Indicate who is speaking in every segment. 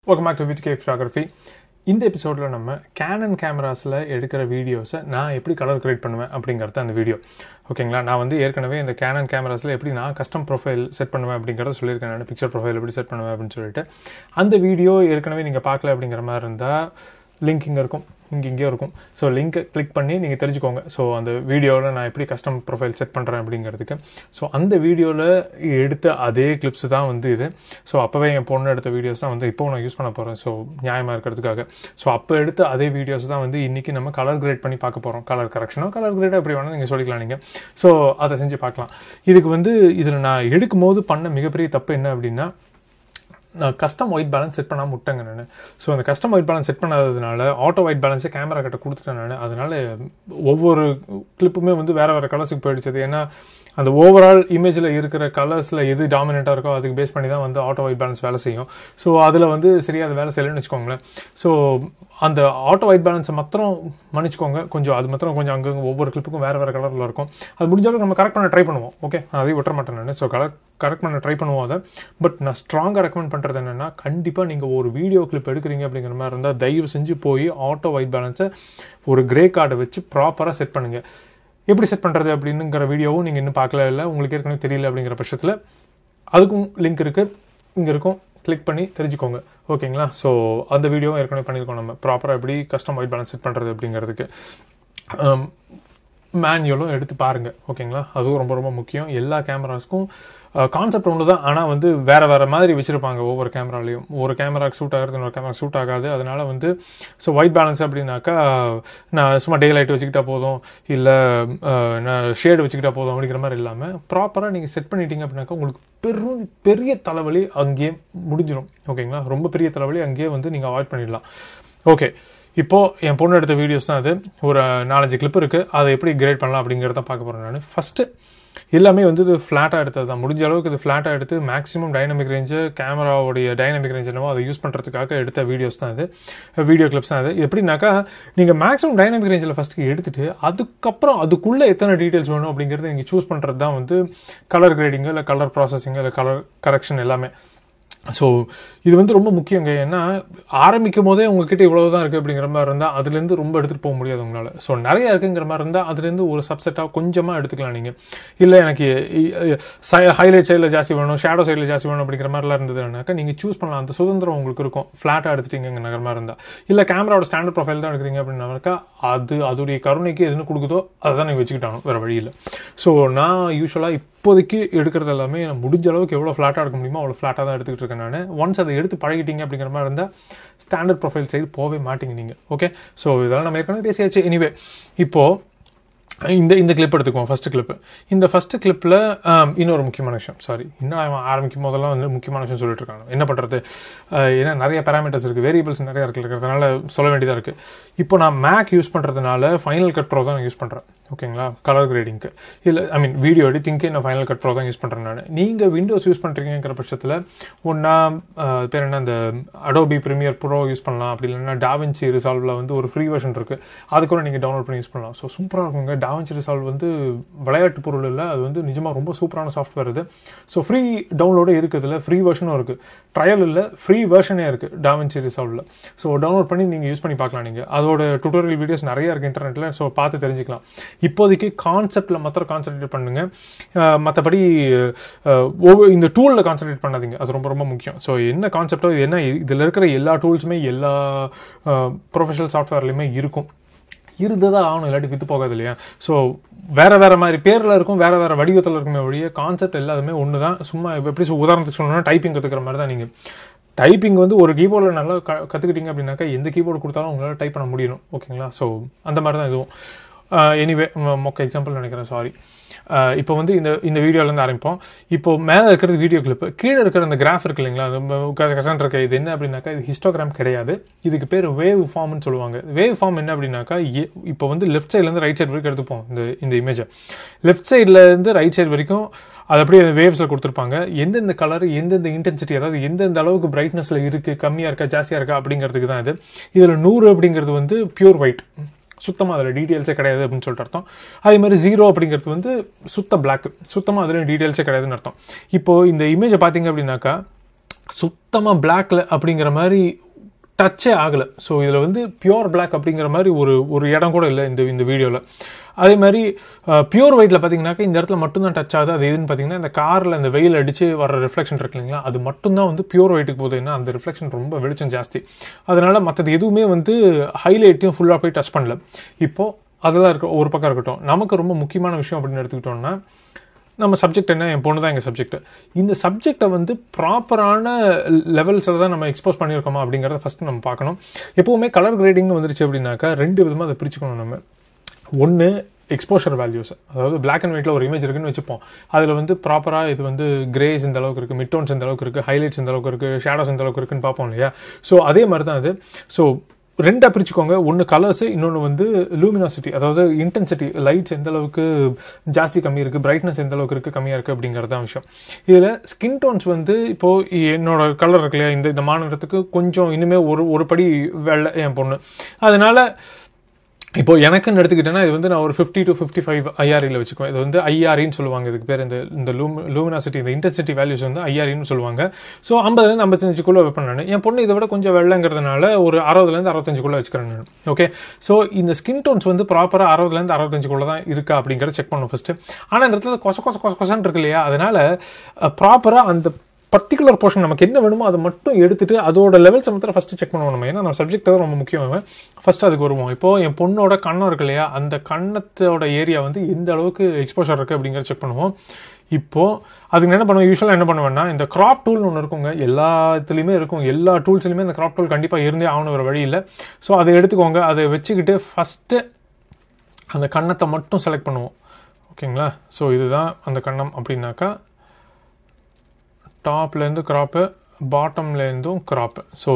Speaker 1: Welcome back to VTK Photography. இந்த எபிசோடில் நம்ம கேனன் கேமராஸில் எடுக்கிற வீடியோஸை நான் எப்படி கலர் கிரியேட் பண்ணுவேன் அப்படிங்கிறது அந்த வீடியோ. ஓகேங்களா, நான் வந்து ஏற்கனவே இந்த கேனன் கேமராஸில் எப்படி நான் கஸ்டம் ப்ரொஃபைல் செட் பண்ணுவேன் அப்படிங்கிறத சொல்லியிருக்கேன். நான் பிக்சர் ப்ரொஃபைல் எப்படி செட் பண்ணுவேன் அப்படின்னு சொல்லிட்டு அந்த வீடியோ ஏற்கனவே நீங்கள் பார்க்கல அப்படிங்கிற மாதிரி இருந்தால் லிங்க் இங்கே இருக்கும், இங்கேயும் இருக்கும். ஸோ லிங்க்கை கிளிக் பண்ணி நீங்கள் தெரிஞ்சுக்கோங்க. ஸோ அந்த வீடியோவில் நான் எப்படி கஸ்டம் ப்ரொஃபைல் செட் பண்ணுறேன் அப்படிங்கிறதுக்கு. ஸோ அந்த வீடியோவில் எடுத்த அதே கிளிப்ஸ் தான் வந்து இது. ஸோ அப்போவே என் பொண்ணு எடுத்த வீடியோஸ் தான் வந்து இப்போ நான் யூஸ் பண்ண போகிறேன். ஸோ நியாயமாக இருக்கிறதுக்காக. ஸோ அப்போ எடுத்த அதே வீடியோஸ் தான் வந்து இன்றைக்கி நம்ம கலர் கிரேட் பண்ணி பார்க்க போகிறோம். கலர் கரெக்ஷனோ கலர் கிரேடோ எப்படி வேணால் நீங்கள் சொல்லிக்கலாம் நீங்கள். ஸோ அதை செஞ்சு பார்க்கலாம். இதுக்கு வந்து இதில் நான் எடுக்கும் போது பண்ண மிகப்பெரிய தப்பு என்ன அப்படின்னா, நான் கஸ்டம் ஒயிட் பேலன்ஸ் செட் பண்ணாமல் விட்டேங்க நான். ஸோ அந்த கஸ்டம் ஒயிட் பேலன்ஸ் செட் பண்ணாததுனால ஆட்டோ ஒயிட் பேலன்ஸே கேமரா கிட்ட கொடுத்துட்டேன் நான். அதனால ஒவ்வொரு கிளிப்புமே வந்து வேறு வேறு கலர்ஸுக்கு போயிடுச்சது. ஏன்னா அந்த ஓவரால் இமேஜில் இருக்கிற கலர்ஸில் எது டாமினேட்டாக இருக்கோ அதுக்கு பேஸ் பண்ணி தான் வந்து ஆட்டோ ஒயிட் பேலன்ஸ் வேலை செய்யும். ஸோ அதில் வந்து சரியாக அது வேலை செய்யலைன்னு வச்சுக்கோங்களேன். ஸோ அந்த ஆட்டோ ஒயிட் பேலன்ஸை மாத்திரம் மன்னிச்சுக்கோங்க, கொஞ்சம் அது மாத்திரம் கொஞ்சம் அங்கங்கே ஒவ்வொரு கிளிப்புக்கும் வேறு வேறு கலரில் இருக்கும். அது முடிஞ்சாலும் நம்ம கரெக்ட் பண்ண ட்ரை பண்ணுவோம். ஓகே, அதையும் விட்டுற மாட்டேன் நான். ஸோ கரெக்ட் பண்ண ட்ரை பண்ணுவோம் அதை. பட் நான் ஸ்ட்ராங்காக ரெக்கமெண்ட் பண்ணுறது என்னென்னா, கண்டிப்பாக நீங்கள் ஒரு வீடியோ கிளிப் எடுக்கிறீங்க அப்படிங்கிற மாதிரி இருந்தால் தயவு செஞ்சு போய் ஆட்டோ ஒயிட் பேலன்ஸை ஒரு கிரே கார்டை வச்சு ப்ராப்பராக செட் பண்ணுங்கள். எப்படி செட் பண்ணுறது அப்படின்னுங்கிற வீடியோவும் நீங்கள் இன்னும் பார்க்கல, இல்லை உங்களுக்கு ஏற்கனவே தெரியல அப்படிங்கிற பட்சத்தில் அதுக்கும் லிங்க் இருக்குது, இங்கே இருக்கும், கிளிக் பண்ணி தெரிஞ்சுக்கோங்க. ஓகேங்களா, ஸோ அந்த வீடியோவும் ஏற்கனவே பண்ணியிருக்கோம் நம்ம ப்ராப்பராக எப்படி கஸ்டம் ஒயிட் பேலன்ஸ் செட் பண்ணுறது அப்படிங்கிறதுக்கு. மேனுவலும் எடுத்து பாருங்கள். ஓகேங்களா, அதுவும் ரொம்ப ரொம்ப முக்கியம். எல்லா கேமராஸ்க்கும் கான்செப்ட் ஒன்று தான், ஆனால் வந்து வேறு வேறு மாதிரி வச்சுருப்பாங்க ஒவ்வொரு கேமராலையும். ஒரு கேமராக்கு சூட் ஆகிறது இன்னொரு கேமராக்கு சூட் ஆகாது. அதனால் வந்து ஸோ ஒயிட் பேலன்ஸ் அப்படின்னாக்கா நான் சும்மா டே லைட் வச்சுக்கிட்டா போதும், இல்லை நான் ஷேடு வச்சுக்கிட்டா போதும் அப்படிங்கிற மாதிரி இல்லாமல் ப்ராப்பராக நீங்கள் செட் பண்ணிட்டீங்க அப்படின்னாக்கா உங்களுக்கு பெரிய தலைவலி அங்கேயே முடிஞ்சிடும். ஓகேங்களா, ரொம்ப பெரிய தலைவலி அங்கேயே வந்து நீங்கள் அவாய்ட் பண்ணிடலாம். ஓகே, இப்போது என் பொண்ணு எடுத்த வீடியோஸ் தான் அது. ஒரு 4-5 கிளிப் இருக்குது. அதை எப்படி கிரேட் பண்ணலாம் அப்படிங்கிறத பார்க்க போகிறேன் நான். ஃபஸ்ட்டு எல்லாமே வந்து இது ஃப்ளாட்டாக எடுத்தது தான். முடிஞ்ச அளவுக்கு இது ஃப்ளாட்டாக எடுத்து மேக்ஸிமம் டைனமிக் ரேஞ்சு, கேமராவுடைய டைனமிக் ரேஞ்ச் என்னவோ அதை யூஸ் பண்ணுறதுக்காக எடுத்த வீடியோஸ் தான் இது, வீடியோ கிளிப்ஸ் தான் அது. எப்படின்னாக்கா, நீங்கள் மேக்ஸிமம் டைனமிக் ரேஞ்சில் ஃபஸ்ட்டு எடுத்துகிட்டு அதுக்கப்புறம் அதுக்குள்ளே எத்தனை டீட்டெயில்ஸ் வேணும் அப்படிங்கிறத நீங்கள் சூஸ் பண்ணுறது தான் வந்து கலர் கிரேடிங்கு, இல்லை கலர் ப்ராசஸிங்கு, இல்லை கலர் கரெக்ஷன் எல்லாமே. ஸோ இது வந்து ரொம்ப முக்கியங்க. ஏன்னா ஆரம்பிக்கும் போதே உங்ககிட்ட இவ்வளவு தான் இருக்குது அப்படிங்கிற மாதிரி இருந்தால் அதுலேருந்து ரொம்ப எடுத்துகிட்டு போக முடியாது உங்களால். ஸோ நிறையா இருக்குங்கிற மாதிரி இருந்தால் அதுலேருந்து ஒரு சப்செட்டாக கொஞ்சமாக எடுத்துக்கலாம் நீங்கள். இல்லை எனக்கு ஹைலைட் சைடில் ஜாஸ்தி வேணும், ஷேடோ சைடில் ஜாஸ்தி வேணும் அப்படிங்கிற மாதிரிலாம் இருந்ததுனாக்கா நீங்கள் சூஸ் பண்ணலாம். அந்த சுதந்திரம் உங்களுக்கு இருக்கும் ஃப்ளாட்டாக எடுத்துட்டீங்கிற மாதிரி இருந்தால். இல்லை கேமராவோட ஸ்டாண்டர்ட் ப்ரொஃபைல் தான் எடுக்கிறீங்க அப்படின்னாக்கா அதுடைய கருணைக்கு எதுன்னு கொடுக்குதோ அதை தான் நீங்கள் வச்சுக்கிட்டாங்க, வேறு வழி இல்லை. ஸோ நான் யூஸ்வலாக இப்போதைக்கு எடுக்கிறது எல்லாமே நான் முடிஞ்ச அளவுக்கு எவ்வளோ ஃப்ளாட்டாக எடுக்க முடியுமோ அவ்வளோ ஃப்ளாட்டாக தான் எடுத்துக்கிட்டு இருக்கேன் நான். ஒன்ஸ் அதை எடுத்து பழகிட்டீங்க அப்படிங்கிற மாதிரி இருந்தால் ஸ்டாண்டர்ட் ப்ரொஃபைல் சைடு போகவே மாட்டீங்க நீங்கள். ஓகே, ஸோ இதெல்லாம் நம்ம ஏற்கனவே பேசியாச்சு. எனிவே, இப்போது இந்த கிளிப் எடுத்துக்குவோம். First clip. இந்த ஃபஸ்ட்டு கிளிப்பில் இன்னொரு முக்கியமான விஷயம், சாரி, இன்னும் ஆரம்பிக்கும் போதெல்லாம் வந்து முக்கியமான விஷயம் சொல்லிட்டு இருக்காங்க. என்ன பண்ணுறது, ஏன்னா நிறைய பேராமீட்டர்ஸ் இருக்குது, வேரியபிள்ஸ் நிறையா இருக்கிறதுனால சொல்ல வேண்டியதாக இருக்குது. இப்போ நான் மேக் யூஸ் பண்ணுறதுனால ஃபைனல் கட் ப்ரோ தான் நான் யூஸ் பண்ணுறேன். ஓகேங்களா, கலர் கிரேடிங்க்கு. இல்லை வீடியோ எடிட்டிங்க்கு நான் ஃபைனல் கட் ப்ரோ தான் யூஸ் பண்ணுறேன் நான். நீங்கள் விண்டோஸ் யூஸ் பண்ணுறீங்கிற பட்சத்தில் ஒன்றா பேர் என்ன, அந்த அடோபி ப்ரீமியர் ப்ரோ யூஸ் பண்ணலாம். அப்படி இல்லைன்னா டாவின்சி ரிசால்வில் வந்து ஒரு ஃப்ரீ வெர்ஷன் இருக்குது, அது கூட நீங்கள் டவுன்லோட் பண்ணி யூஸ் பண்ணலாம். ஸோ சூப்பராக இருக்குங்க. டாவின்சி ரிசால்வ் வந்து விளையாட்டு பொருள் இல்லை, அது வந்து நிஜமாக ரொம்ப சூப்பரான சாஃப்ட்வேர் இது. ஸோ ஃப்ரீ டவுன்லோடு இருக்குதுல, ஃப்ரீ வெர்ஷனும் இருக்குது, ட்ரையல் இல்லை, ஃப்ரீ வெர்ஷனே இருக்குது டாவின்சி ரிசால்வில். ஸோ டவுன்லோட் பண்ணி நீங்கள் யூஸ் பண்ணி பார்க்கலாம். நீங்கள் அதோட டுட்டோரியல் வீடியோஸ் நிறையா இருக்குது இன்டர்நெட்டில். ஸோ பார்த்து தெரிஞ்சுக்கலாம். இப்போதைக்கு கான்செப்டில் மாத்திரம் கான்சன்ட்ரேட் பண்ணுங்க, மற்றபடி இந்த டூலில் கான்சன்ட்ரேட் பண்ணாதீங்க. அது ரொம்ப ரொம்ப முக்கியம். ஸோ என்ன கான்செப்டோ, என்ன இதில் இருக்கிற எல்லா டூல்ஸுமே எல்லா ப்ரொஃபஷனல் சாஃப்ட்வேர்லையுமே இருக்கும், இருந்ததான் ஆகணும், இல்லாட்டி வித்து போகாது இல்லையா. ஸோ வேறு வேறு மாதிரி பேரில் இருக்கும், வேறு வேறு வடிவத்தில் இருக்குமே ஒழிய கான்செப்ட் எல்லாருமே ஒன்று தான். சும்மா எப்படி உதாரணத்துக்கு சொல்லணும்னா டைப்பிங் கற்றுக்கிற மாதிரி தான். நீங்கள் டைப்பிங் வந்து ஒரு கீபோர்டில் நல்லா கற்றுக்கிட்டீங்க அப்படின்னாக்கா எந்த கீபோர்டு கொடுத்தாலும் உங்களால் டைப் பண்ண முடியணும். ஓகேங்களா, ஸோ அந்த மாதிரி தான் இதுவும். எனிவே, மொக்க எக்ஸாம்பிள் நினைக்கிறேன், சாரி. இப்போ வந்து இந்த வீடியோலேருந்து ஆரம்பிப்போம். இப்போ மேலே இருக்கிறது வீடியோ கிளிப்பு, கீழே இருக்கிற அந்த கிராஃப் இருக்கு இல்லைங்களா, அது கசன் இருக்க. இது என்ன அப்படின்னாக்கா, இது ஹிஸ்டோகிராம் கிடையாது, இதுக்கு பேர் வேவ் ஃபார்ம்னு சொல்லுவாங்க. வேவ் ஃபார்ம் என்ன அப்படின்னாக்கா, இப்போ வந்து லெஃப்ட் சைட்லேருந்து ரைட் சைடு வரைக்கும் எடுத்துப்போம். இந்த இமேஜை லெஃப்ட் சைட்லேருந்து ரைட் சைடு வரைக்கும் அது அப்படியே வேவ்ஸில் கொடுத்துருப்பாங்க. எந்தெந்த கலர், எந்தெந்த இன்டென்சிட்டி, அதாவது எந்தெந்த அளவுக்கு பிரைட்னஸில் இருக்குது, கம்மியாக இருக்கா ஜாஸ்தியாக இருக்கா அப்படிங்கிறதுக்கு தான் இது. இதில் 100 அப்படிங்கிறது வந்து பியூர் ஒயிட், சுத்தமாக அதில் டீட்டெயில்ஸே கிடையாது அப்படின்னு சொல்லிட்டு அர்த்தம். அதே மாதிரி 0 அப்படிங்கிறது வந்து சுத்த பிளாக், சுத்தமாக அதில் டீட்டெயில்ஸே கிடையாதுன்னு அர்த்தம். இப்போது இந்த இமேஜை பார்த்தீங்க அப்படின்னாக்கா சுத்தமாக பிளாக்ல அப்படிங்கிற மாதிரி டச்சே ஆகலை. ஸோ இதில் வந்து பியூர் பிளாக் அப்படிங்கிற மாதிரி ஒரு இடம் கூட இல்லை இந்த வீடியோவில். அதே மாதிரி பியூர் ஒயிட்டில் பார்த்தீங்கன்னாக்கா இந்த இடத்துல மட்டும்தான் டச் ஆகுது. அது எதுன்னு பார்த்தீங்கன்னா இந்த காரில் அந்த வெயில் அடித்து வர ரிஃப்ளெக்ஷன் இருக்கு இல்லைங்களா, அது மட்டும்தான் வந்து பியூர் ஒயிட்டுக்கு போகுது. ஏன்னா அந்த ரிஃப்ளெக்ஷன் ரொம்ப வெளிச்சம் ஜாஸ்தி, அதனால மற்றது எதுவுமே வந்து ஹைலைட்டையும் ஃபுல்லாக போய் டச் பண்ணல. இப்போது அதெல்லாம் இருக்க ஒரு பக்கம் இருக்கட்டும். நமக்கு ரொம்ப முக்கியமான விஷயம் அப்படின்னு எடுத்துக்கிட்டோம்னா நம்ம சப்ஜெக்ட் என்ன, என் பொண்ணு தான் எங்கள் சப்ஜெக்ட். இந்த சப்ஜெக்டை வந்து ப்ராப்பரான லெவல்ஸில் தான் நம்ம எக்ஸ்போஸ் பண்ணியிருக்கோமா அப்படிங்கிறத ஃபஸ்ட்டு நம்ம பார்க்கணும். எப்போவுமே கலர் கிரேடிங்னு வந்துருச்சு அப்படின்னாக்கா 2 விதமாக அதை பிரிச்சுக்கணும் நம்ம. ஒன்று எக்ஸ்போஷர் வேல்யூஸ், அதாவது பிளாக் அண்ட் ஒயிட்டில் ஒரு இமேஜ் இருக்குன்னு வச்சுப்போம். அதில் வந்து ப்ராப்பராக இது வந்து கிரேஸ் இந்த அளவுக்கு இருக்குது, மிட் டோன்ஸ் இந்த அளவுக்கு இருக்குது, ஹைலைட்ஸ் இந்த அளவுக்கு இருக்குது, ஷேடோஸ் இந்த அளவுக்கு இருக்குன்னு பார்ப்போம் இல்லையா. ஸோ அதே மாதிரி தான் அது. ஸோ 2 பிரிச்சுக்கோங்க. ஒன்று கலர்ஸ், இன்னொன்று வந்து லூமினாசிட்டி, அதாவது இன்டென்சிட்டி, லைட்ஸ் எந்த அளவுக்கு ஜாஸ்தி கம்மி இருக்குது, பிரைட்னஸ் எந்த அளவுக்கு இருக்குது கம்மியாக இருக்குது அப்படிங்கிறது தான் விஷயம். இதில் ஸ்கின் டோன்ஸ் வந்து இப்போது என்னோட கலர் இருக்கு இல்லையா, இந்த மாநிலத்துக்கு கொஞ்சம் இனிமேல் ஒரு படி வெள்ளை என் பொண்ணு. அதனால இப்போ எனக்குன்னு எடுத்துக்கிட்டேன்னா இது வந்து நான் ஒரு 50 to 55 ஐஆர்இல வச்சுக்குவேன். இது வந்து ஐஆர்இன்னு சொல்லுவாங்க. இதுக்கு பேர் இந்த லூமினாசிட்டி, இந்த இன்டென்சிட்டி வேல்யூஸ் வந்து ஐஆர்இன்னு சொல்லுவாங்க. ஸோ 50லேருந்து 55 வைப்பேன் நான். என் பொண்ணு இதை விட கொஞ்சம் வெள்ளைங்கிறதுனால ஒரு 60லேருந்து 65 வச்சுக்கிறேன் நான். ஓகே, ஸோ இந்த ஸ்கின் டோன்ஸ் வந்து ப்ராப்பராக 60லேருந்து 65 தான் இருக்கா அப்படிங்கிறத செக் பண்ணணும் ஃபர்ஸ்ட். ஆனால் இந்த இடத்துல கொசன்னு இருக்கு இல்லையா, அதனால ப்ராப்பராக அந்த பர்டிகுலர் போர்ஷன் நமக்கு என்ன வேணுமோ அதை மட்டும் எடுத்துட்டு அதோட லெவல்ஸை மாத்திரம் ஃபர்ஸ்ட் செக் பண்ணுவோம் நம்ம. ஏன்னா நம்ம சப்ஜெக்ட் தான் ரொம்ப முக்கியம். ஃபர்ஸ்ட் அதுக்கு வருவோம். இப்போ என் பொண்ணோட கண்ணம் இருக்கு இல்லையா, அந்த கண்ணத்தோட ஏரியா வந்து எந்த அளவுக்கு எக்ஸ்போஷர் இருக்கு அப்படிங்கிறத செக் பண்ணுவோம். இப்போ அதுக்கு என்ன பண்ணுவோம், யூஸ்வலாக என்ன பண்ணுவேன்னா இந்த கிராப் டூல்னு ஒன்று இருக்குங்க, எல்லாத்துலேயுமே இருக்கும். எல்லா டூல்ஸ்லையுமே இந்த கிராப் டூல் கண்டிப்பாக இருந்தே ஆகணும், ஒரு வழி இல்லை. ஸோ அதை எடுத்துக்கோங்க. அதை வச்சுக்கிட்டு ஃபஸ்ட்டு அந்த கண்ணத்தை மட்டும் செலக்ட் பண்ணுவோம். ஓகேங்களா. ஸோ இதுதான் அந்த கண்ணம் அப்படின்னாக்கா டாப்லேருந்து கிராப்பு, பாட்டம்லேருந்தும் கிராப்பு. ஸோ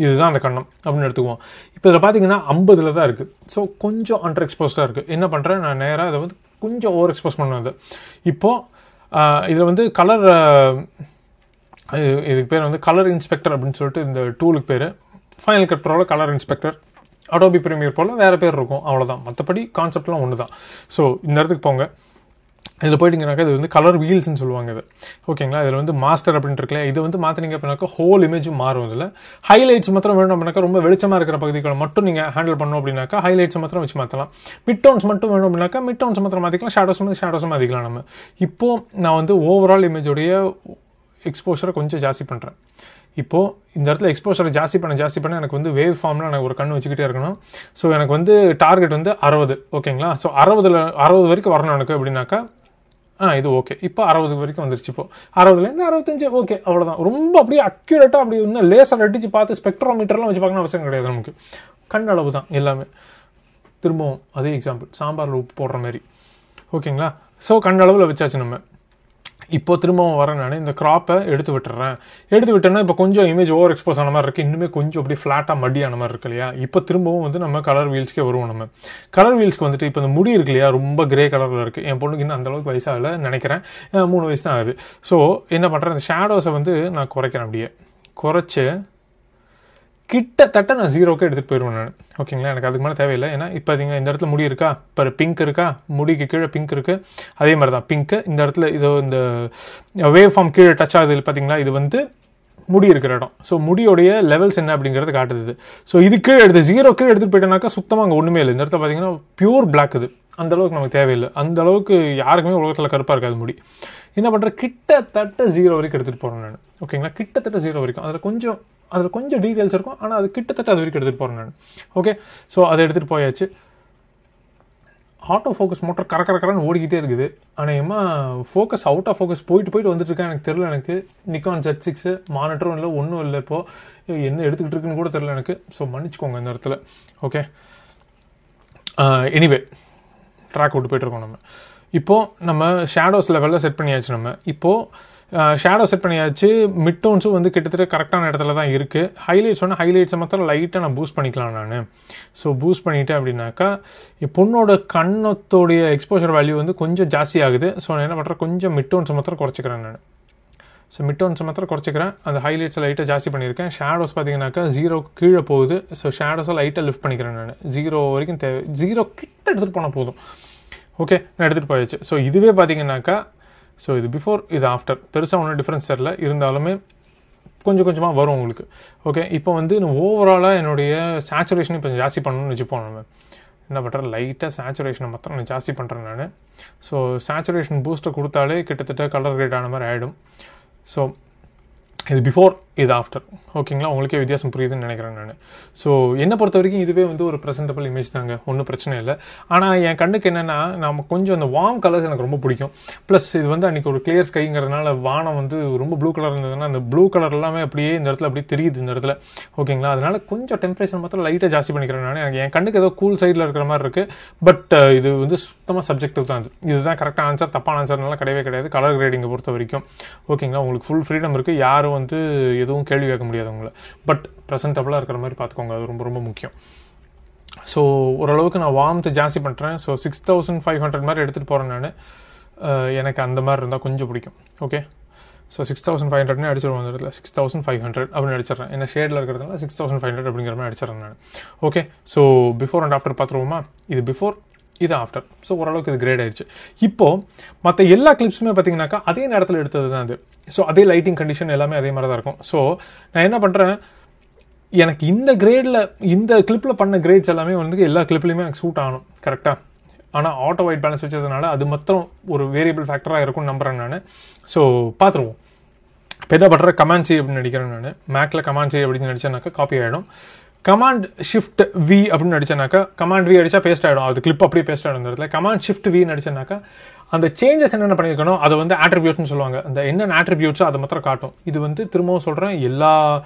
Speaker 1: இதுதான் அந்த கண்ணம் அப்படின்னு எடுத்துக்குவோம். இப்போ இதில் பார்த்தீங்கன்னா 50 தான் இருக்குது. ஸோ கொஞ்சம் அண்டர் எக்ஸ்போஸ்டாக இருக்குது. என்ன பண்ணுறேன், நான் நேராக இதை வந்து கொஞ்சம் ஓவர் எக்ஸ்போஸ் பண்ணுவது. இப்போது இதில் வந்து கலர், இதுக்கு பேர் வந்து கலர் இன்ஸ்பெக்டர் அப்படின்னு சொல்லிட்டு இந்த டூலுக்கு பேர். ஃபைனல் கட் ப்ரோவில் கலர் இன்ஸ்பெக்டர், அடோபி ப்ரீமியர் போல் வேறு பேர் இருக்கும், அவ்வளோதான். மற்றபடி கான்செப்ட்லாம் ஒன்று தான். ஸோ இந்த இடத்துக்கு போங்க. இதில் போயிட்டீங்கன்னாக்கா இது வந்து கலர் வீல்ஸ்ன்னு சொல்லுவாங்க இது. ஓகேங்களா. இதில் வந்து மாஸ்டர் அப்படின்ட்டு இருக்குல்ல, இது வந்து மாற்றினீங்க அப்படின்னாக்கா ஹோல் இமேஜும் மாறும். இதில் ஹைலைட்ஸ் மாத்திரம் வேணும் அப்படின்னாக்கா ரொம்ப வெளிச்சமாக இருக்கிற பகுதிகளை மட்டும் நீங்கள் ஹேண்டில் பண்ணணும் அப்படின்னாக்கா ஹைலைட்ஸ் மாத்திரம் வச்சு மாற்றலாம். மிட் டோன்ஸ் மட்டும் வேணும் அப்படின்னாக்கா மிட் டோன்ஸ் மாத்திரம் மாற்றிக்கலாம், ஷேடோஸும் மாற்றிக்கலாம் நம்ம. இப்போது நான் வந்து ஓவரால் இமேஜோடைய எக்ஸ்போஷரை கொஞ்சம் ஜாஸ்தி பண்ணுறேன். இப்போது இந்த இடத்துல எக்ஸ்போஷரை ஜாஸ்தி பண்ண எனக்கு வந்து வேவ் ஃபார்மில் எனக்கு ஒரு கண் வச்சுக்கிட்டே இருக்கணும். ஸோ எனக்கு வந்து டார்கெட் வந்து 60. ஓகேங்களா. ஸோ 60 வரைக்கும் வரணும் எனக்கு அப்படின்னாக்கா இது ஓகே. இப்போ 60 வரைக்கும் வந்துருச்சு. இப்போ 60லேருந்து 65 ஓகே, அவ்வளோதான். ரொம்ப அப்படியே அக்யூரேட்டாக அப்படி இன்னும் லேசர் அடிச்சு பார்த்து ஸ்பெக்ட்ரோமீட்டர்லாம் வச்சு பார்க்கணும் அவசியம் கிடையாது நமக்கு. கண் அளவு தான் எல்லாமே. திரும்பவும் அதே எக்ஸாம்பிள், சாம்பாரில் உப்பு போடுற மாதிரி. ஓகேங்களா. ஸோ கண் அளவில் வச்சாச்சு நம்ம. இப்போ திரும்பவும் வரேன் நான் இந்த கிராப்பை எடுத்து விட்டேன்னா இப்போ கொஞ்சம் இமேஜ் ஓவர் எக்ஸ்போஸ் ஆன மாதிரி இருக்குது. இன்னுமே கொஞ்சம் அப்படி ஃப்ளாட்டாக மடியான மாதிரி இருக்கு இல்லையா. இப்போ திரும்பவும் வந்து நம்ம கலர் வீல்ஸ்க்கே வருவோம். நம்ம கலர் வீல்ஸ்க்கு வந்துட்டு இப்போ இந்த முடி இருக்கு இல்லையா, ரொம்ப கிரே கலரில் இருக்குது. என் பொண்ணுக்கு இன்னும் அந்தளவுக்கு வயசாகல நினைக்கிறேன், 3 வயசு தான் ஆகுது. ஸோ என்ன பண்ணுறேன், இந்த ஷேடோஸை வந்து நான் குறைக்கிறேன். அப்படியே குறைச்சி கிட்டத்தட்ட நான் 0க்கு எடுத்துகிட்டு போயிடுவேன் நான். ஓகேங்களா. எனக்கு அதுக்கு மேலே தேவையில்லை. ஏன்னா இப்போ பார்த்தீங்கன்னா இந்த இடத்துல முடி இருக்கா, இப்போ பிங்க் இருக்கா, முடிக்கு கீழே பிங்க் இருக்குது. அதே மாதிரி தான் பிங்க்கு இந்த இடத்துல இது இந்த வேவ் ஃபார்ம் கீழே டச் ஆகுது பார்த்தீங்களா, இது வந்து முடி இருக்கிற இடம். ஸோ முடியோடைய லெவல்ஸ் என்ன அப்படிங்கிறது காட்டுது. ஸோ இது கீழே எடுத்து 0 கீழே எடுத்துகிட்டு போயிட்டேனாக்கா சுத்தமாக அங்கே ஒன்றுமே இல்லை. இந்த இடத்துல பார்த்தீங்கன்னா பியூர் பிளாக். இது அந்த அளவுக்கு நமக்கு தேவையில்லை. அந்த அளவுக்கு யாருக்குமே உலகத்தில் கருப்பாக இருக்காது முடி. என்ன பண்ணுறேன், கிட்டத்தட்ட 0 வரைக்கும் எடுத்துகிட்டு போகிறேன் நான். ஓகேங்களா. கிட்டத்தட்ட 0 வரைக்கும். அதில் கொஞ்சம் டீட்டெயில்ஸ் இருக்கும், ஆனால் அது கிட்டத்தட்ட அது வரைக்கும் எடுத்துகிட்டு போகிறேன் நான். ஓகே. ஸோ அதை எடுத்துகிட்டு போயாச்சு. ஆட்டோ ஃபோக்கஸ் மோட்டர் கரன்னு ஓடிக்கிட்டே இருக்குது. ஆனால் ஃபோக்கஸ் அவுட் ஆஃப் ஃபோக்கஸ் போயிட்டு வந்துட்டு இருக்கேன். எனக்கு தெரியல. எனக்கு நிக்கான் Z6 மானிட்டரும் இல்லை, ஒன்றும் இல்லை. இப்போது என்ன எடுத்துக்கிட்டு இருக்குன்னு கூட தெரியல எனக்கு. ஸோ மன்னிச்சுக்கோங்க இந்த இடத்துல. ஓகே. எனிவே ட்ராக் விட்டு போயிட்டுருக்கோம் நம்ம. இப்போது நம்ம ஷேடோஸ் லெவலில் செட் பண்ணியாச்சு. நம்ம இப்போது ஷேடோ செட் பண்ணியாச்சு. மிட் டோன்ஸும் வந்து கிட்டத்தட்ட கரெக்டான இடத்துல தான் இருக்குது. ஹைலைட்ஸை மாத்திரம் லைட்டாக நான் பூஸ்ட் பண்ணிக்கலாம் நான். ஸோ பூஸ்ட் பண்ணிவிட்டேன் அப்படின்னாக்கா என் பொண்ணோட கண்ணத்தோடைய எக்ஸ்போஷர் வேல்யூ வந்து கொஞ்சம் ஜாஸ்தி ஆகுது. ஸோ நான் என்ன பண்ணுறேன், கொஞ்சம் மிட் டோன்ஸை மாத்திரம் குறைச்சிக்கிறேன் நான். ஸோ மிட் டோன்ஸை மாத்திரம் குறைச்சிக்கிறேன். அந்த ஹைலைட்ஸை லைட்டாக ஜாஸ்தி பண்ணியிருக்கேன். ஷேடோஸ் பார்த்தீங்கன்னாக்கா 0 கீழே போகுது. ஸோ ஷேடோஸை லைட்டாக லிஃப்ட் பண்ணிக்கிறேன் நான். 0 வரைக்கும் 0 கிட்ட எடுத்துகிட்டு போனால் போதும். ஓகே, நான் எடுத்துகிட்டு போயாச்சு. ஸோ இதுவே பார்த்தீங்கன்னாக்கா, ஸோ இது பிஃபோர் இது ஆஃப்டர் பெருசாக ஒன்றும் டிஃப்ரென்ஸ் தெரியல. இருந்தாலுமே கொஞ்சம் கொஞ்சமாக வரும் உங்களுக்கு. ஓகே, இப்போ வந்து ஓவராலாக என்னுடைய சேச்சுரேஷன் இப்போ ஜாஸ்தி பண்ணணும்னு வச்சுப்போம். நம்ம என்ன பண்ணுறேன், லைட்டாக சேச்சுரேஷனை மாத்திரம் நான் ஜாஸ்தி பண்ணுறேன் நான். ஸோ சேச்சுரேஷன் பூஸ்ட்டை கொடுத்தாலே கிட்டத்தட்ட கலர் கிரேட் ஆன மாதிரி ஆகிடும். ஸோ இது பிஃபோர், இது ஆஃப்டர். ஓகேங்களா, உங்களுக்கே வித்தியாசம் புரியுதுன்னு நினைக்கிறேன் நான். ஸோ என்னை பொறுத்த வரைக்கும் இதுவே வந்து ஒரு ப்ரெசென்டபிள் இமேஜ் தாங்க, ஒன்றும் பிரச்சனை இல்லை. ஆனால் என் கண்ணுக்கு என்னென்னா, நம்ம கொஞ்சம் அந்த வார்ம் கலர்ஸ் எனக்கு ரொம்ப பிடிக்கும். ப்ளஸ் இது வந்து அன்றைக்கி ஒரு கிளியர் ஸ்கைங்கிறதுனால வானம் வந்து ரொம்ப ப்ளூ கலர் இருந்ததுன்னா அந்த ப்ளூ கலர் எல்லாமே அப்படியே இந்த இடத்துல அப்படியே தெரியுது இந்த இடத்துல. ஓகேங்களா, அதனால கொஞ்சம் டெம்பரேச்சர் மாத்திரம் லைட்டாக ஜாஸ்தி பண்ணிக்கிறேன் நான். எனக்கு என் கண்ணுக்கு ஏதோ கூல் சைடில் இருக்கிற மாதிரி இருக்குது. பட் இது வந்து சுத்தமாக சப்ஜெக்டிவ் தான். இதுதான் கரெக்டான ஆன்சர், தப்பான ஆன்சர்னால கிடையவே கிடையாது கலர் கிரேடிங்கை பொறுத்த வரைக்கும். ஓகேங்களா, உங்களுக்கு ஃபுல் ஃப்ரீடம் இருக்குது, யாரும் வந்து எதுவும் கேள்வி கேட்க முடியாது உங்களை. பட் ப்ரெசென்டபிளாக இருக்கிற மாதிரி பார்த்துக்கோங்க, அது ரொம்ப ரொம்ப முக்கியம். ஸோ ஓரளவுக்கு நான் வார்ம்த் ஜாஸ்தி பண்ணுறேன். ஸோ 6500 மாதிரி எடுத்துகிட்டு போகிறேன் நான். எனக்கு அந்த மாதிரி இருந்தால் கொஞ்சம் பிடிக்கும். ஓகே, ஸோ 6500 அடிச்சிடுவோம் அந்த இடத்துல. 6500 அப்படின்னு அடிச்சிடறேன். என்ன ஷேடில் இருக்கிறதுனால 6500 அப்படிங்கிற மாதிரி அடிச்சிடறேன் நான். Okay, so before and after பார்த்துருவோமா? இது பிஃபோர், இது ஆஃப்டர். ஸோ ஓரளவுக்கு இது கிரேட் ஆயிடுச்சு. இப்போது மற்ற எல்லா கிளிப்ஸுமே பார்த்தீங்கன்னாக்கா அதே நேரத்தில் எடுத்தது தான் அது. ஸோ அதே லைட்டிங் கண்டிஷன் எல்லாமே அதே மாதிரி தான் இருக்கும். ஸோ நான் என்ன பண்ணுறேன், எனக்கு இந்த கிரேடில் இந்த கிளிப்பில் பண்ண கிரேட்ஸ் எல்லாமே வந்து எல்லா கிளிப்லையுமே எனக்கு சூட் ஆகணும் கரெக்டாக. ஆனால் ஆட்டோ ஒயிட் பேலன்ஸ் வச்சதுனால அது மொத்தம் ஒரு வேரியபிள் ஃபேக்டராக இருக்கும்னு நம்புகிறேன் நான். ஸோ பார்த்துருவோம். இப்போ என்ன பண்ணுறேன், கமாண்ட் சி அப்படின்னு நடிக்கிறேன் நான். மேக்கில் கமாண்ட் சி அப்படின்னு நடிச்சேன்னாக்கா காப்பி ஆகிடும். கமாண்ட் ஷிஃப்ட் வி அப்படின்னு அடிச்சேனாக்கா, கமாண்ட் வி அடிச்சா பேஸ்ட் ஆகிடும், அது கிளிப் அப்படியே பேஸ்ட் ஆகிடும். இடத்துல கமாண்ட் ஷிஃப்ட் வி அடிச்சேனாக்கா அந்த சேஞ்சஸ் என்னென்ன பண்ணியிருக்கணும் அதை வந்து ஆட்ரிபியூட்ஸ்னு சொல்லுவாங்க. அந்த என்னென்ன ஆட்ரிபியூட்ஸோ அதை மாத்திரம் காட்டும். இது வந்து திரும்பவும் சொல்கிறேன், எல்லா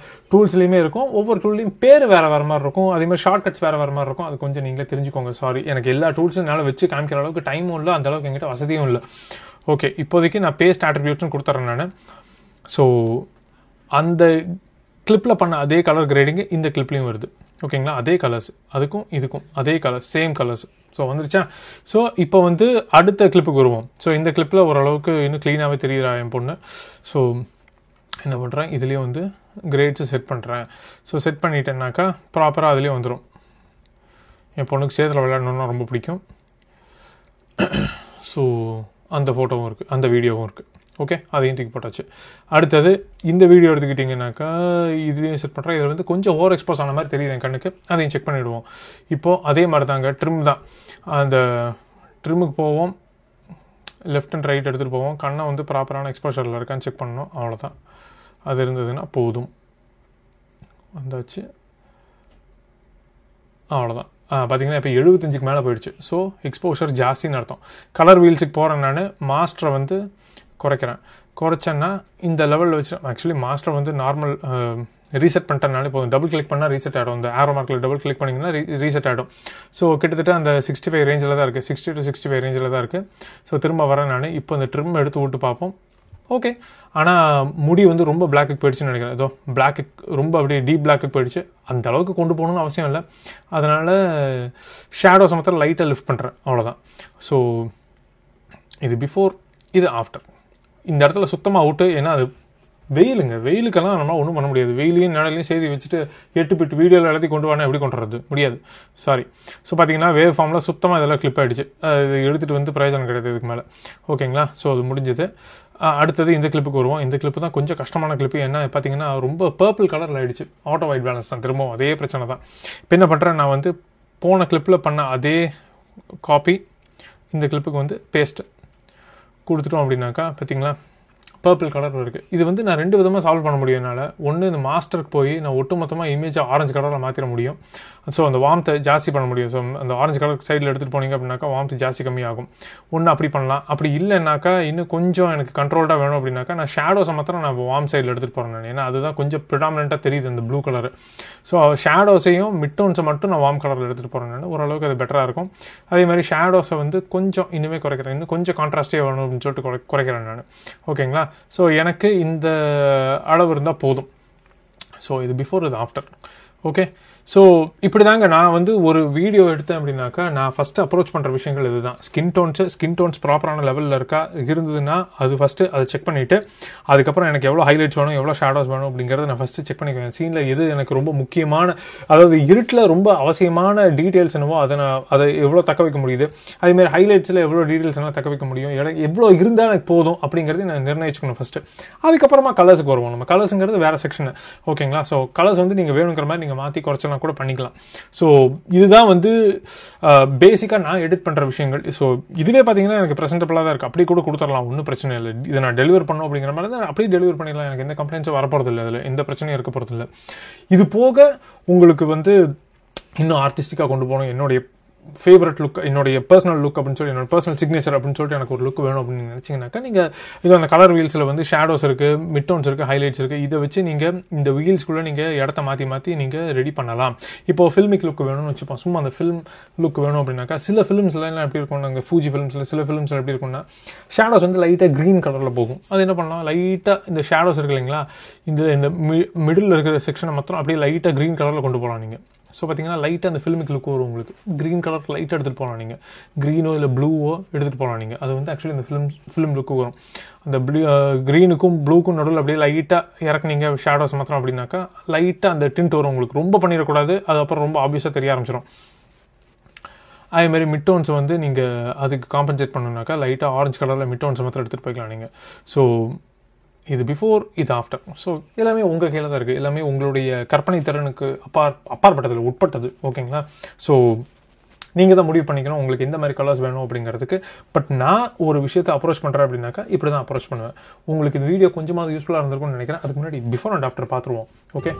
Speaker 1: டூல்ஸ்லையுமே இருக்கும். ஒவ்வொரு டூல்லையும் பேர் வேறு வேறு மாதிரி இருக்கும். அதேமாதிரி ஷார்ட் கட்ஸ் வேறு வேறு மாதிரி இருக்கும். அது கொஞ்சம் நீங்களே தெரிஞ்சுக்கோங்க. சாரி, எனக்கு எல்லா டூல்ஸும் என்னால் வச்சு காமிக்கிற அளவுக்கு டைமும் இல்லை, அந்த அளவுக்கு என்கிட்ட வசதியும் இல்லை. ஓகே, இப்போதைக்கு நான் பேஸ்ட் ஆட்ரிபியூட்ஸ்னு கொடுத்துட்றேன் நான். ஸோ அந்த கிளிப்பில் பண்ண அதே கலர் கிரேடிங்கு இந்த கிளிப்லையும் வருது. ஓகேங்களா, அதே கலர்ஸ், அதுக்கும் இதுக்கும் அதே கலர்ஸ், சேம் கலர்ஸ். ஸோ வந்துருச்சா? ஸோ இப்போ வந்து அடுத்த கிளிப்புக்கு வருவோம். ஸோ இந்த கிளிப்பில் ஓரளவுக்கு இன்னும் க்ளீனாகவே தெரியுறா என் பொண்ணு. ஸோ என்ன பண்ணுறேன், இதுலேயும் வந்து கிரேட்ஸை செட் பண்ணுறேன். ஸோ செட் பண்ணிட்டேன்னாக்கா ப்ராப்பராக அதுலேயும் வந்துடும். என் பொண்ணுக்கு சேத்துல விளையாடணுன்னா ரொம்ப பிடிக்கும். ஸோ அந்த ஃபோட்டோவும் இருக்குது, அந்த வீடியோவும் இருக்குது. ஓகே, அதையும் தூக்கி போட்டாச்சு. அடுத்தது இந்த வீடியோ எடுத்துக்கிட்டிங்கனாக்கா இதுலேயும் செட் பண்ணுறேன். இதில் வந்து கொஞ்சம் ஓவர் எக்ஸ்போஸ் ஆன மாதிரி தெரியுது என் கண்ணுக்கு, அதையும் செக் பண்ணிவிடுவோம். இப்போது அதே மாதிரி தாங்க, ட்ரிம் தான். அந்த ட்ரிம்முக்கு போவோம், லெஃப்ட் அண்ட் ரைட் எடுத்துகிட்டு போவோம். கண்ணை வந்து ப்ராப்பரான எக்ஸ்போஷரில் இருக்கான்னு செக் பண்ணணும், அவ்வளோதான். அது இருந்ததுன்னா போதும். வந்தாச்சு, அவ்வளோதான். பார்த்தீங்கன்னா இப்போ 75க்கு மேலே போயிடுச்சு. ஸோ எக்ஸ்போஷர் ஜாஸ்தின்னு அர்த்தம். கலர் வீல்ஸுக்கு போகிறேன் நான். மாஸ்டரை வந்து குறைக்கிறேன். குறைச்சேன்னா இந்த லெவலில் வச்சு, ஆக்சுவலி மாஸ்டர் வந்து நார்மல் ரீசெட் பண்ணிட்டேனாலே போதும். டபுள் கிளிக் பண்ணால் ரீசெட் ஆகிடும். அந்த ஆரோ மார்க்கில் டபுள் கிளிக் பண்ணிங்கன்னா ரீசெட் ஆகிடும். ஸோ கிட்டத்தட்ட அந்த 65 ரேஞ்சில் தான் இருக்குது, 60 to 65 ரேஞ்சில் தான் இருக்குது. ஸோ திரும்ப வரேன் நான். இப்போ அந்த ட்ரிம் எடுத்து விட்டு பார்ப்போம். ஓகே, ஆனால் முடி வந்து ரொம்ப பிளாக்குக்கு போயிடுச்சுன்னு நினைக்கிறேன். ஏதோ பிளாக்கு ரொம்ப அப்படியே டீப் பிளாக்குக்கு போயிடுச்சு. அந்த அளவுக்கு கொண்டு போகணும்னு அவசியம் இல்லை. அதனால் ஷேடோஸ் மாத்திரம் லைட்டாக லிஃப்ட் பண்ணுறேன், அவ்வளோதான். ஸோ இது பிஃபோர், இது ஆஃப்டர். இந்த இடத்துல சுத்தமாக அவுட்டு. ஏன்னா அது வெயிலுங்க, வெயிலுக்கெல்லாம் நம்ம ஒன்றும் பண்ண முடியாது. வெயிலையும் நிழலையும் செய்து வச்சுட்டு 8 பிட் வீடியோவில் எல்லாத்தையும் கொண்டு வரணும், எப்படி கொண்டு வரது முடியாது, சாரி. ஸோ பார்த்தீங்கன்னா வேவ் ஃபார்மில் சுத்தமாக இதெல்லாம் கிளிப் ஆகிடுச்சு. இது எடுத்துகிட்டு வந்து பிரயோஜனம் கிடையாது இதுக்கு மேலே. ஓகேங்களா, ஸோ அது முடிஞ்சது. அடுத்தது இந்த கிளிப்புக்கு வருவோம். இந்த கிளிப்பு தான் கொஞ்சம் கஷ்டமான கிளிப்பு. என்ன பார்த்தீங்கன்னா ரொம்ப பர்பிள் கலரில் ஆகிடுச்சு. ஆட்டோ ஒயிட் பேலன்ஸ் தான், திரும்பவும் அதே பிரச்சனை தான். இப்போ என்ன பண்ணுறேன், நான் வந்து போன கிளிப்பில் பண்ண அதே காப்பி இந்த கிளிப்புக்கு வந்து பேஸ்ட்டு கொடுத்துட்டோம் அப்படின்னாக்கா பார்த்தீங்களா பர்பிள் கலர் இருக்குது. இது வந்து நான் 2 விதமாக சால்வ் பண்ண முடியும் என்னால். ஒன்று, இந்த மாஸ்டருக்கு போய் நான் ஒட்டுமொத்தமாக இமேஜை ஆரஞ்சு கலரில் மாற்றிட முடியும். ஸோ அந்த வார்ம்த்தை ஜாஸ்தி பண்ண முடியும். ஸோ அந்த ஆரஞ்சு கலர் சைடில் எடுத்துகிட்டு போனீங்க அப்படின்னாக்கா வார்ம்த் ஜாஸ்தி கம்மியாகும். ஒன்று அப்படி பண்ணலாம். அப்படி இல்லைன்னாக்கா இன்னும் கொஞ்சம் எனக்கு கண்ட்ரோல்டாக வேணும் அப்படின்னாக்கா நான் ஷேடோஸை மாத்திரம் நான் வார்ம் சைடில் எடுத்துகிட்டு போகிறேன் நான். ஏன்னா அதுதான் கொஞ்சம் ப்ரிடாமினெண்ட்டாக தெரியுது அந்த ப்ளூ கலர். ஸோ ஷேடோஸையும் மிட் டோன்ஸை மட்டும் நான் வார்ம் கலரில் எடுத்துகிட்டு போகிறேன் நான். ஓரளவுக்கு அது பெட்டராக இருக்கும். அதே மாதிரி ஷேடோஸை வந்து கொஞ்சம் இன்னுமே குறைக்கிறேன். இன்னும் கொஞ்சம் கான்ட்ராஸ்டே வேணும் அப்படின்னு சொல்லிட்டு குறைக்கிறேன் நான். ஓகேங்களா, ஸோ எனக்கு இந்த அளவு இருந்தால் போதும். ஸோ இது பிஃபோர், இது ஆஃப்டர். ஓகே. ஸோ இப்படி தாங்க நான் வந்து ஒரு வீடியோ எடுத்தேன் அப்படின்னாக்கா நான் ஃபஸ்ட்டு அப்ரோச் பண்ணுற விஷயங்கள் இதுதான். ஸ்கின் டோன்ஸ் ப்ராப்பரான லெவலில் இருக்கா இருந்ததுன்னா அது ஃபஸ்ட்டு அதை செக் பண்ணிவிட்டு அதுக்கப்புறம் எனக்கு எவ்வளோ ஹைலைட்ஸ் வேணும் எவ்வளோ ஷேடோஸ் வேணும் அப்படிங்கிறத நான் ஃபஸ்ட்டு செக் பண்ணிக்குவேன். சீனில் எது எனக்கு ரொம்ப முக்கியமான, அதாவது இருட்டில் ரொம்ப அவசியமான டீட்டெயில்ஸ் என்னவோ அதை எவ்வளோ தக்க வைக்க முடியுது, அதேமாதிரி ஹைலைட்ஸில் எவ்வளோ டீட்டெயில்ஸ் எல்லாம் தக்க வைக்க முடியும், எவ்வளோ இருந்தால் எனக்கு போதும் அப்படிங்கிறது நான் நிர்ணயிச்சுக்கணும் ஃபஸ்ட்டு. அதுக்கப்புறமா கலர்ஸுக்கு வருவோம். நம்ம கலர்ஸுங்கிறது வேறு செக்ஷன். ஓகேங்களா? ஸோ கலர்ஸ் வந்து நீங்கள் வேணுங்கிற மாதிரி நீங்கள் மாற்றி குறைச்சலாம் கூட பண்ணிக்கலாம். ஸோ இதுதான் வந்து பேசிக்காக நான் எடிட் பண்ணுற விஷயங்கள். ஸோ இதுவே பார்த்தீங்கன்னா எனக்கு ப்ரெசென்டபிளாக தான் இருக்குது. அப்படியே கூட கொடுத்துடலாம், ஒன்றும் பிரச்சனை இல்லை. இதை நான் டெலிவர் பண்ணோம் அப்படிங்கிற மாதிரி தான் அப்படியே டெலிவர் பண்ணிடலாம். எனக்கு எந்த கம்ப்ளைண்ட்ஸும் வரப்போகிறது இல்லை, அதில் எந்த பிரச்சனையும் இருக்க போகிறது இல்லை. இது போக உங்களுக்கு வந்து இன்னும் ஆர்டிஸ்டிக்காக கொண்டு போகணும், என்னுடைய ஃபேவரட் லுக், என்னுடைய பர்சனல் லுக் அப்படின்னு சொல்லி, என்னோட பர்சனல் சிக்னேச்சர் அப்படின்னு சொல்லிட்டு எனக்கு ஒரு லுக் வேணும் அப்படின்னு நினச்சிங்கனாக்கா நீங்கள் இது அந்த கலர் வீல்ஸில் வந்து ஷேடோஸ் இருக்குது, மிட் டோன்ஸ் இருக்குது, ஹைலைட்ஸ் இருக்குது. இதை வச்சு நீங்கள் இந்த வீல்ஸ்குள்ளே நீங்கள் இடத்த மாற்றி நீங்கள் ரெடி பண்ணலாம். இப்போது ஃபில்மிக் லுக் வேணும்னு வச்சுப்போம். சும்மா அந்த ஃபில்ம் லுக் வேணும் அப்படின்னாக்கா சில ஃபிலிம்ஸ்லாம் எப்படி இருக்கும், நாங்கள் ஃபூஜி ஃபிலிம்ஸில் சில ஃபிலிம்ஸில் எப்படி இருக்கும்னா ஷேடோஸ் வந்து லைட்டாக க்ரீன் கலரில் போகும். அது என்ன பண்ணலாம், லைட்டாக இந்த ஷேடோஸ் இருக்கு இல்லைங்களா, இந்த மிடில் இருக்கிற செக்ஷனை மாத்திரம் அப்படியே லைட்டாக க்ரீன் கலரில் கொண்டு போகலாம் நீங்கள். ஸோ பார்த்தீங்கன்னா லைட்டாக அந்த ஃபில்மிக் லுக் வரும் உங்களுக்கு. க்ரீன் கலர் லைட்டாக எடுத்துகிட்டு போகலாம் நீங்கள், க்ரீனோ இல்லை ப்ளூவோ எடுத்துகிட்டு போகலாம் நீங்கள். அது வந்து ஆக்சுவலி இந்த ஃபிலிம் லுக்கு வரும். அந்த க்ரீனுக்கும் ப்ளூக்கும் நடுவில் அப்படியே லைட்டாக இறக்குனீங்க ஷேடோஸ் மாத்திரம் அப்படின்னாக்கா லைட்டாக அந்த டிண்ட் வரும் உங்களுக்கு. ரொம்ப பண்ணிடக்கூடாது, அதுக்கப்புறம் ரொம்ப ஆப்வியஸாக தெரிய ஆரம்பிச்சிடும். அதேமாதிரி மிட் டோன்ஸ் வந்து நீங்கள் அதுக்கு காம்பன்சேட் பண்ணணுனாக்கா லைட்டாக ஆரஞ்சு கலரில் மிட் டோன்ஸ் மாத்திரம் எடுத்துகிட்டு போய்க்கலாம் நீங்கள். ஸோ இது பிஃபோர், இது ஆஃப்டர். ஸோ எல்லாமே உங்கள் கையில் தான் இருக்குது. எல்லாமே உங்களுடைய கற்பனை திறனுக்கு அப்பாற்பட்டதில் உட்பட்டது. ஓகேங்களா? ஸோ நீங்கள் தான் முடிவு பண்ணிக்கணும் உங்களுக்கு எந்த மாதிரி கலர்ஸ் வேணும் அப்படிங்கிறதுக்கு. பட் நான் ஒரு விஷயத்தை அப்ரோச் பண்ணுறேன் அப்படின்னாக்கா இப்படி தான் அப்ரோச் பண்ணுவேன். உங்களுக்கு இந்த வீடியோ கொஞ்சமாவது யூஸ்ஃபுல்லாக இருந்திருக்கும்னு நினைக்கிறேன். அதுக்கு முன்னாடி பிஃபோர் அண்ட் ஆஃப்டர் பார்த்துருவோம். ஓகே.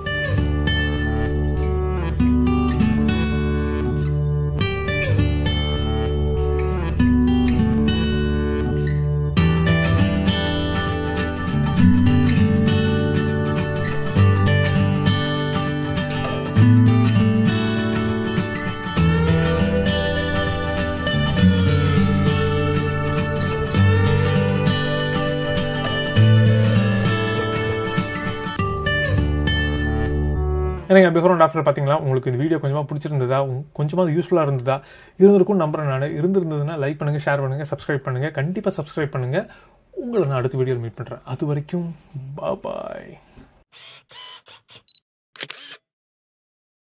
Speaker 1: எனக்கு பிஃபோர் அண்ட் ஆஃப்டர் பார்த்தீங்களா, உங்களுக்கு இந்த வீடியோ கொஞ்சமாக பிடிச்சிருந்ததா, கொஞ்சமாவது யூஸ்ஃபுல்லாக இருந்திருக்கும் நம்புறேன் நான். இருந்திருந்ததுன்னா லைக் பண்ணுங்கள், ஷேர் பண்ணுங்கள், சப்ஸ்கிரைப் பண்ணுங்கள். கண்டிப்பாக சப்ஸ்கிரைப் பண்ணுங்கள். உங்களை நான் அடுத்த வீடியோவில் மீட் பண்ணுறேன். அது வரைக்கும் பாய்.